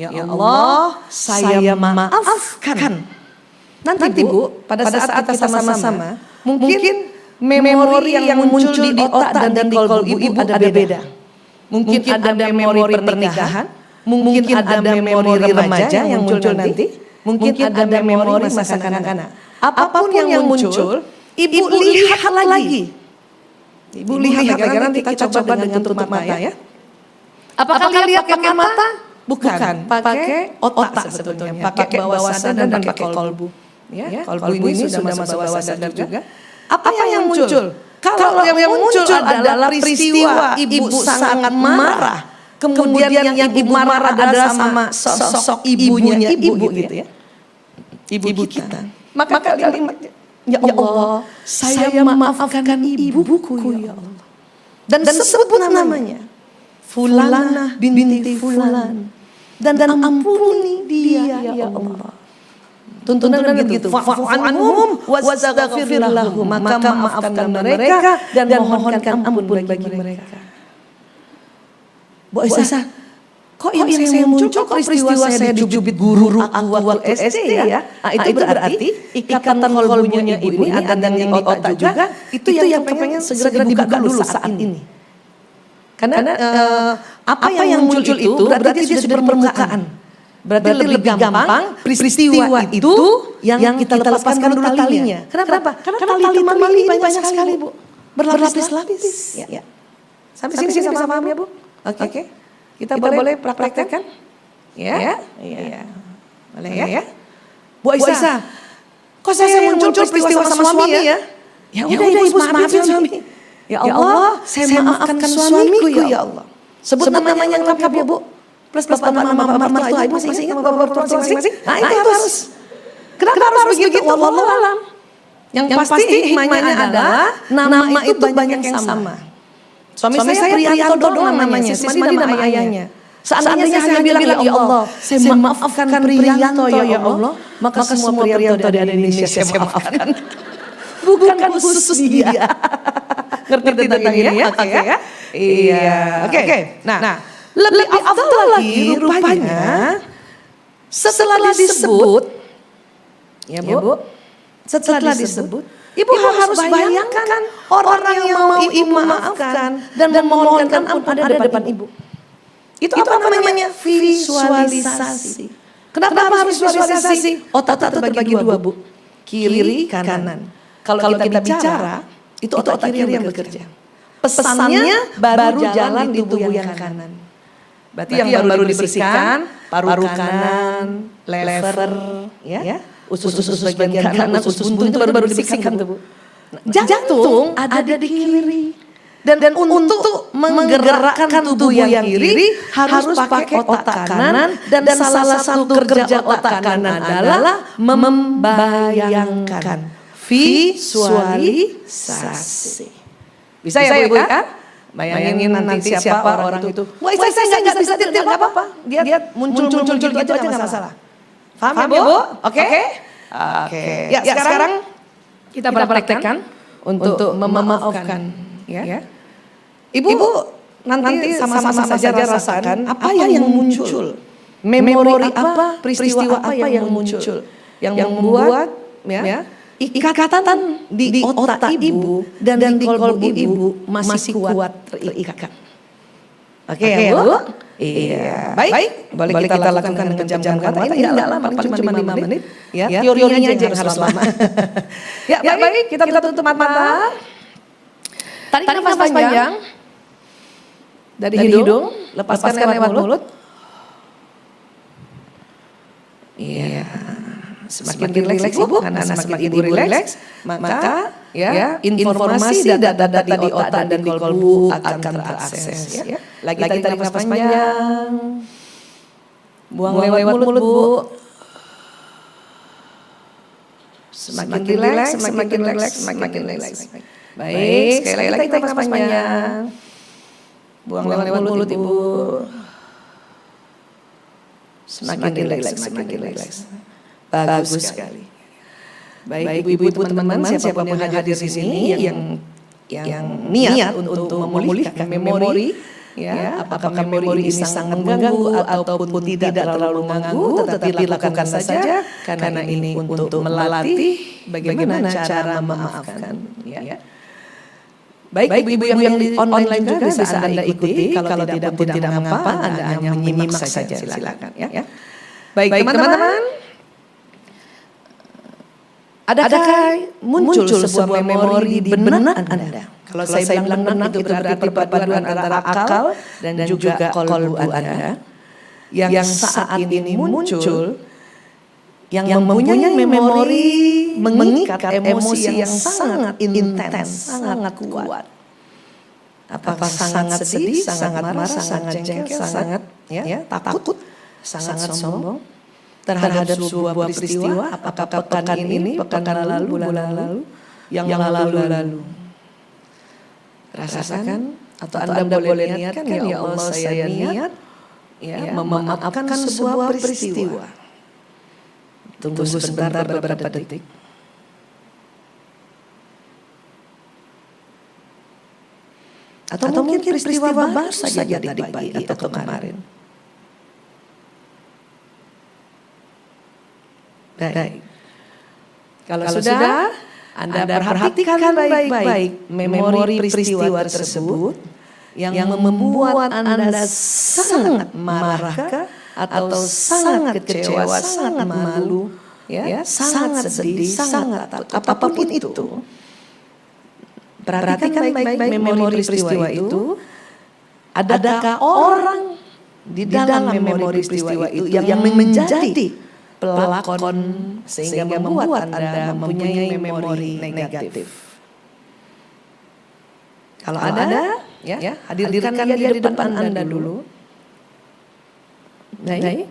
Ya Allah, saya maafkan. Nanti Bu, pada saat kita sama-sama, mungkin memori yang muncul di otak dan di kolbu Ibu ada beda. Mungkin ada memori pernikahan, mungkin ada memori remaja yang muncul nanti, mungkin ada memori masa kanak-kanak. Apapun yang muncul, Ibu lihat lagi. Ibu lihat lagi, karena nanti kita coba dengan tutup mata ya. Apakah lihat pakai mata? Bukan, pakai otak sebetulnya, pakai bawah sadar dan pakai kolbu. Ya, kolbu ini sudah masuk bawah sadar juga. Apa yang muncul? Kalau yang muncul adalah peristiwa ibu sangat marah, kemudian yang ibu marah adalah sama sosok ibunya ibu gitu ya, ibu kita. Maka kalimat, ya Allah, saya maafkan ibuku ya Allah. Dan sebut namanya, Fulanah binti Fulan, dan ampuni dia ya Allah. Tuntunan begitu, fa'fu anhum wastaghfir lahum, maka maafkan mereka dan mohonkan ampun bagi mereka. Bu Aisyah, kok yang saya muncul kok peristiwa saya dijubit guru aku waktu SD ya? Itu berarti ikatan kolbunya ibu ini ada yang di otak juga, itu yang pengen segera dibuka dulu saat ini. Karena apa yang muncul itu berarti dia sudah di permukaan. Berarti lebih gampang peristiwa itu yang kita lepaskan dulu talinya. Kenapa? Karena tali ini banyak sekali Bu, berlapis-lapis. Ya. Sampai sini bisa paham ya Bu? Oke. Kita boleh praktekkan? Ya. Boleh ya? Bu Aisyah, kok saya muncul peristiwa sama suami ya? Ya udah Ibu maafin suami. Ya Allah, saya maafkan suamiku ya Allah. Sebut namanya yang lengkap ya Bu. Plus bapak nama mertua Ibu masih ingat bapak mertua masing-masing? Nah itu harus. Kenapa harus begitu? Wallahu alam. Yang pasti hikmahnya adalah nama itu banyak yang sama. Suami saya Priyanto doang namanya, Sismadi nama ayahnya. Seandainya saya bilang ya Allah, saya maafkan Priyanto ya Allah, maka semua Priyanto di Indonesia saya maafkan. Bukan khusus dia. Ngerti tentang ini ya? Oke ya? Iya. Oke. Nah, lebih afdal lagi rupanya setelah disebut, ya Bu, setelah disebut, Ibu harus bayangkan orang yang mau Ibu maafkan dan memohonkan ampun ada depan Ibu. Itu apa namanya? Visualisasi. Kenapa harus visualisasi? Otak terbagi dua Bu, kiri kanan. Kalau kita bicara, itu otak kiri yang bekerja. Pesannya baru jalan di tubuh yang kanan. Berarti yang baru dibersihkan, paru kanan, lever, ya, usus bagian kanan, usus buntu itu baru dibersihkan tuh Bu. Jantung ada di kiri. Dan untuk menggerakkan tubuh yang kiri harus pakai otak kanan, dan salah satu kerja otak kanan adalah membayangkan, visualisasi. Bisa ya Bu ya? Bayangin nanti siapa orang itu. Wah saya nggak bisa tidur, nggak apa-apa. Dia muncul gitu aja nggak masalah. Paham ya Bu? Oke. Ya sekarang kita praktekkan untuk memaafkan. Ya. Ibu nanti sama-sama saja rasakan apa yang muncul. Memori apa, peristiwa apa yang muncul. Yang membuat ikatan di otak Ibu dan di kolbu Ibu masih kuat terikat. Oke ya Bu? Iya. Baik. Boleh kita lakukan dengan jam-jam kata. Ini tidak lama, paling cuma 5 menit. Ya, teorinya aja yang harus lama. Ya baik, kita tutup mata. Tarik nafas panjang. Dari hidung, lepaskan lewat mulut. Iya. Semakin rileks Ibu, karena semakin Ibu rileks, maka ya informasi data-data di otak dan di kolbu akan terakses. Ya. Lagi tarik nafas panjang, buang lewat mulut Bu. Semakin rileks, semakin rileks. Baik, sekali lagi tarik nafas panjang, buang lewat mulut Ibu. Semakin rileks. Bagus sekali. Baik ibu-ibu teman-teman siapapun yang hadir di sini yang niat untuk memulihkan memori ya, apakah memori ini sangat mengganggu ataupun tidak terlalu mengganggu, tetapi lakukan saja karena ini untuk melatih bagaimana cara memaafkan. Ya. Baik ibu-ibu yang di online juga bisa Anda ikuti. Kalau tidak mengapa, Anda hanya menyimak saja. Silakan. Ya. Baik teman-teman. Adakah muncul sebuah memori di benak Anda? Kalau saya bilang benak itu berarti perpaduan antara akal dan juga kolbu Anda yang saat ini muncul, yang mempunyai memori mengikat emosi yang sangat intens, sangat kuat. Apakah sangat sedih, sangat marah, sangat jengkel, sangat takut, sangat sombong terhadap sebuah peristiwa, apakah pekan ini, pekan lalu, bulan lalu, yang lalu. Rasakan atau Anda boleh niatkan, ya Allah saya niat memaafkan sebuah peristiwa. Tunggu sebentar beberapa detik. Atau mungkin peristiwa baru saja tadi pagi atau kemarin. Baik. Kalau sudah, Anda perhatikan baik-baik memori peristiwa tersebut yang membuat Anda sangat marah atau sangat kecewa, sangat malu, sangat sedih, sangat takut, apapun itu. Perhatikan baik-baik memori peristiwa itu. Adakah orang di dalam memori peristiwa itu yang menjadi pelakon sehingga membuat Anda mempunyai memori negatif? Kalau ada, hadirkan dia di depan Anda dulu. Baik.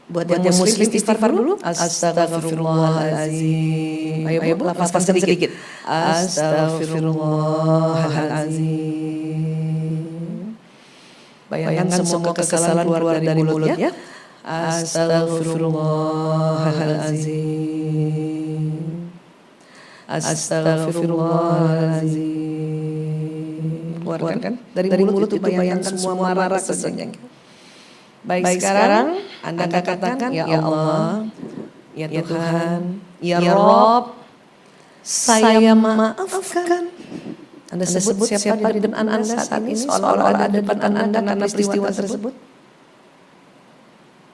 Buat yang muslim istighfar dulu. Astagfirullahaladzim. Ayo Bu, lafazkan sedikit. Astagfirullahaladzim. Bayangkan semua kesalahan keluar dari mulutnya. Astagfirullahaladzim. Astagfirullahaladzim. Keluarkan kan? Dari mulut itu bayangkan semua marah kesedihan. Baik, sekarang Anda katakan, ya Allah, ya Tuhan, ya Rob, saya maafkan. Anda sebut siapa di depan Anda saat ini, seolah-olah ada di depan Anda karena peristiwa tersebut.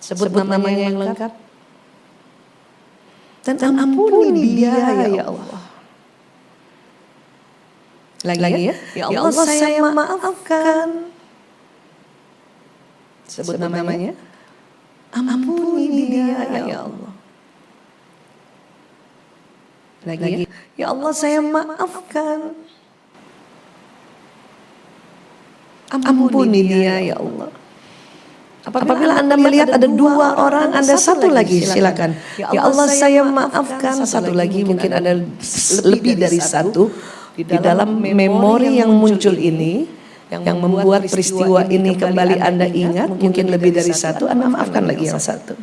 Sebut namanya yang lengkap. Dan ampuni dia, ya Allah. Lagi ya Allah, saya maafkan. Sebut namanya. Ampuni dia, ya Allah. Lagi ya Allah, saya maafkan. Ampuni dia, ya Allah. Apabila Anda melihat ada dua orang, Anda satu lagi, silakan. Ya Allah, saya maafkan. Satu lagi, mungkin ada lebih dari satu di dalam memori yang muncul ini. Yang membuat peristiwa ini kembali Anda ingat, mungkin lebih dari satu, Anda maafkan lagi yang satu.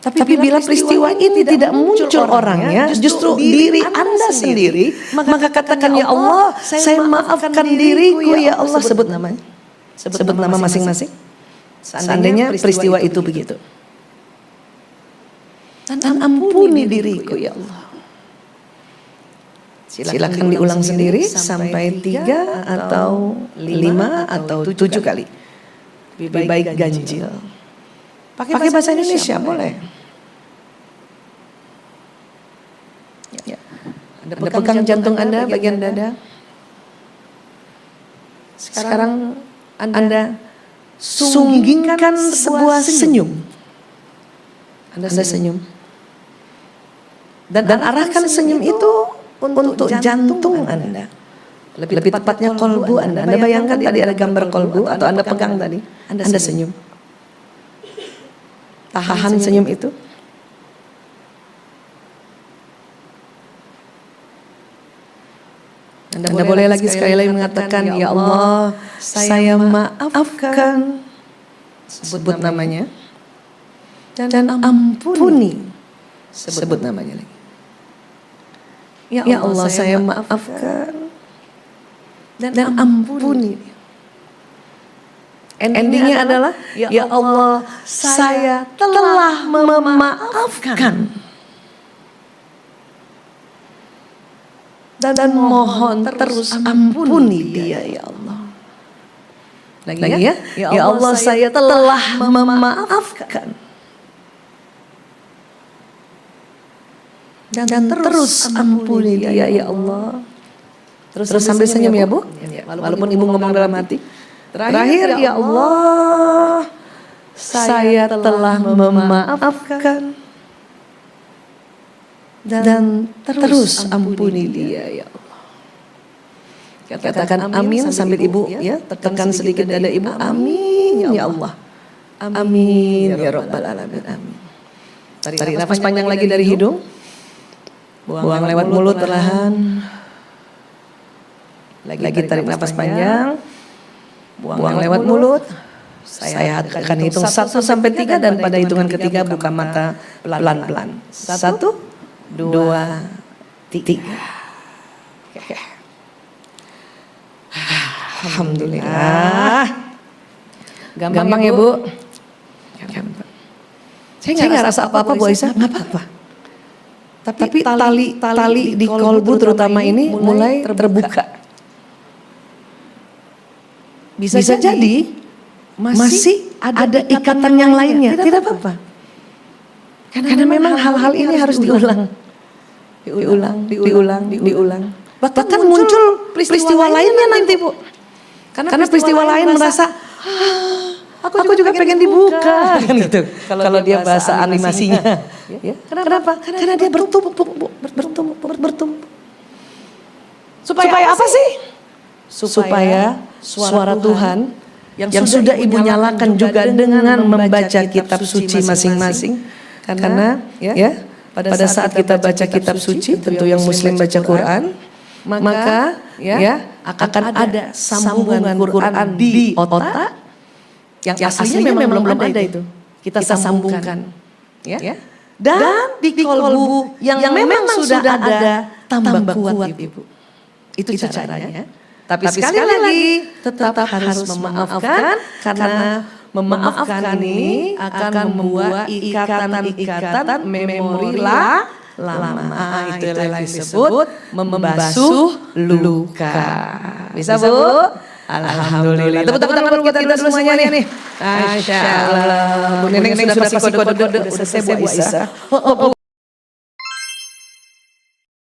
Tapi bila peristiwa ini tidak muncul orangnya, justru diri Anda sendiri, maka katakan, ya Allah, saya maafkan diriku, ya Allah. Sebut namanya. Sebut nama masing-masing. Seandainya peristiwa itu begitu. Dan ampuni diriku, ya Allah. Silakan diulang sendiri sampai 3 atau 5 atau 7 kali. Lebih baik ganjil. Pakai bahasa Indonesia boleh. Ya. Anda pegang jantung Anda, bagian dada. Sekarang Anda sunggingkan sebuah senyum. Anda senyum. Dan arahkan senyum itu untuk jantung Anda. Lebih tepatnya kolbu Anda. Anda bayangkan tadi ada gambar kolbu atau Anda pegang tadi. Anda senyum. Tahan senyum itu. Anda boleh lagi sekali lagi mengatakan, ya Allah, saya maafkan. Sebut namanya. Dan ampuni. Sebut namanya lagi. Ya Allah, saya maafkan. dan ampuni. Endingnya adalah, ya Allah, saya telah memaafkan. Dan mohon terus ampuni dia, ya Allah. Lagi ya, ya Allah, saya telah memaafkan. Dan terus ampuni dia, ya Allah. Terus sambil senyum ya Bu, walaupun Ibu ngomong dalam hati. Terakhir, ya Allah, saya telah memaafkan. Dan terus ampuni dia, ya Allah. Katakan amin sambil Ibu ya, tekan sedikit dada Ibu. Amin ya Allah. Amin ya Rabbal Alamin. Amin. Tarik nafas panjang lagi dari hidung. Buang lewat mulut perlahan. Lagi tarik nafas panjang. Buang lewat mulut. Saya akan hitung 1 sampai 3 dan pada hitungan ketiga buka mata pelan-pelan. 1, 2, 3. Alhamdulillah. Gampang ya Bu. Saya nggak rasa apa-apa Bu Aisyah, nggak apa-apa. Tapi tali di kolbu terutama ini mulai terbuka. Bisa jadi masih ada ikatan yang lainnya, tidak apa-apa. Karena memang hal-hal ini harus diulang. Diulang. Bahkan muncul peristiwa lainnya nanti Bu. Karena peristiwa lain merasa, aku juga pengen dibuka. Kan gitu. Kalau dia bahasa animasinya. Ya. Kenapa? Karena dia bertumpuk. Supaya apa sih? Supaya suara Tuhan yang sudah Ibu nyalakan juga dengan membaca kitab suci masing-masing. Karena ya pada saat kita baca kitab suci, tentu yang Muslim baca Quran, maka ya akan ada sambungan Quran di otak yang aslinya memang belum ada itu. Kita sambungkan, ya. Dan di kolbu yang memang sudah ada tambah kuat Ibu. Itu caranya. Tapi sekali lagi tetap harus memaafkan, karena memaafkan ini akan membuat ikatan memori lama. Itu yang disebut membasuh luka. Bisa Bu? Alhamdulillah. Tepuk tangan buat kita dulu semuanya nih. Masya Allah. Bu Neneng sudah kasih kode-kode. Udah selesai Bu Aisyah.